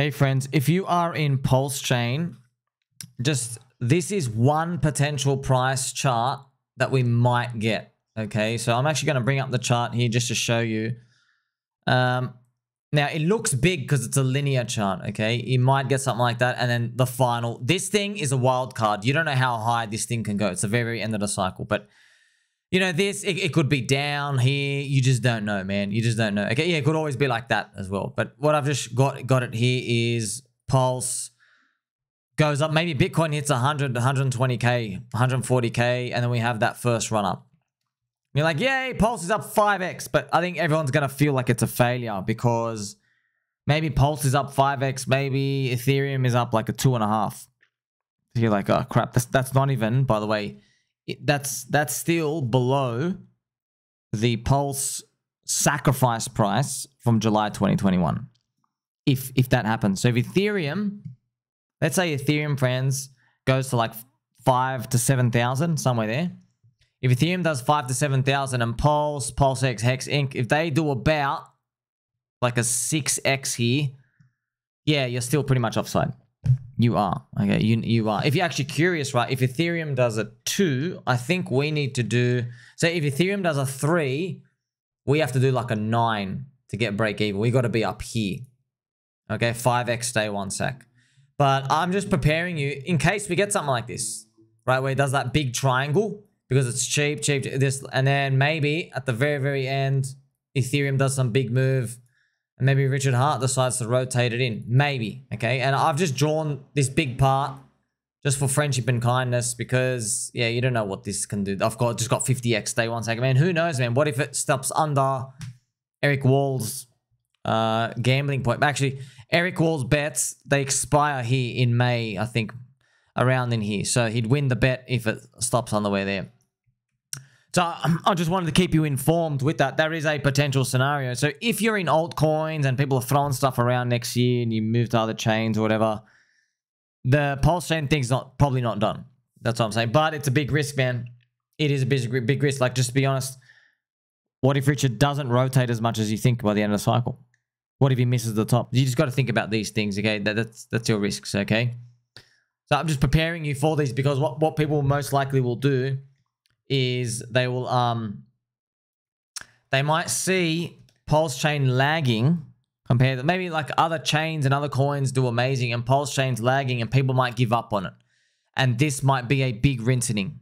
Hey friends, if you are in PulseChain, this is one potential price chart that we might get. Okay, so I'm actually going to bring up the chart here just to show you. Now it looks big because it's a linear chart. Okay, you might get something like that, and then the final. This thing is a wild card. You don't know how high this thing can go. It's the very, very end of the cycle, but you know this. It could be down here. You just don't know, man. You just don't know. Okay, yeah, it could always be like that as well. But what I've just got it here is Pulse goes up. Maybe Bitcoin hits 100, 120k, 140k, and then we have that first run up. You're like, yay, Pulse is up 5x, but I think everyone's going to feel like it's a failure because maybe Pulse is up 5x, maybe Ethereum is up like a 2.5. You're like, oh crap, that's not even, by the way, that's still below the Pulse sacrifice price from July 2021. If that happens. So if Ethereum, let's say Ethereum, friends, goes to like 5 to 7,000, somewhere there. If Ethereum does 5 to 7,000 and PulseX, Hex Inc., if they do about like a 6x here, yeah, you're still pretty much offside. You are. Okay, you are. If you're actually curious, right, if Ethereum does a 2, I think we need to do... So if Ethereum does a 3, we have to do like a 9 to get break even. We got to be up here. Okay, 5x, stay 1 sec. But I'm just preparing you in case we get something like this, right, where it does that big triangle because it's cheap, this, and then maybe at the very, very end, Ethereum does some big move, and maybe Richard Hart decides to rotate it in. Maybe, okay? And I've just drawn this big part just for friendship and kindness because, yeah, you don't know what this can do. I've just got 50x, stay 1 second. Man, who knows, man? What if it stops under Eric Wall's gambling point? Actually, Eric Wall's bets, they expire here in May, I think, around in here. So he'd win the bet if it stops on the way there. So I just wanted to keep you informed with that. There is a potential scenario. So if you're in altcoins and people are throwing stuff around next year and you move to other chains or whatever, the PulseChain thing's probably not done. That's what I'm saying. But it's a big risk, man. It is a big risk. Like, just to be honest, what if Richard doesn't rotate as much as you think by the end of the cycle? What if he misses the top? You just got to think about these things, okay? That's your risks, okay? So I'm just preparing you for these because what people most likely will do is they will they might see PulseChain lagging compared to maybe like other chains and other coins do amazing and PulseChain's lagging and people might give up on it. And this might be a big rinsing.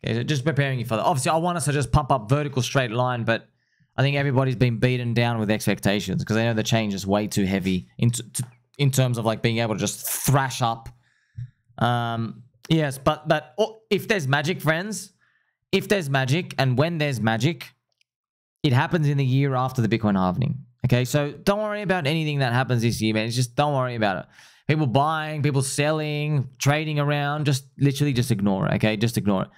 Okay, so just preparing you for that. Obviously, I want us to just pump up vertical straight line, but I think everybody's been beaten down with expectations because they know the change is way too heavy in terms of like being able to just thrash up. Yes, but if there's magic, friends, if there's magic and when there's magic, it happens in the year after the Bitcoin halving. Okay, so don't worry about anything that happens this year, man. It's just don't worry about it. People buying, people selling, trading around, just literally just ignore it. Okay, just ignore it.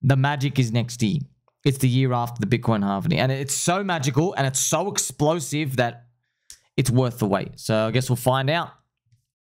The magic is next year. It's the year after the Bitcoin halving. And it's so magical and it's so explosive that it's worth the wait. So I guess we'll find out.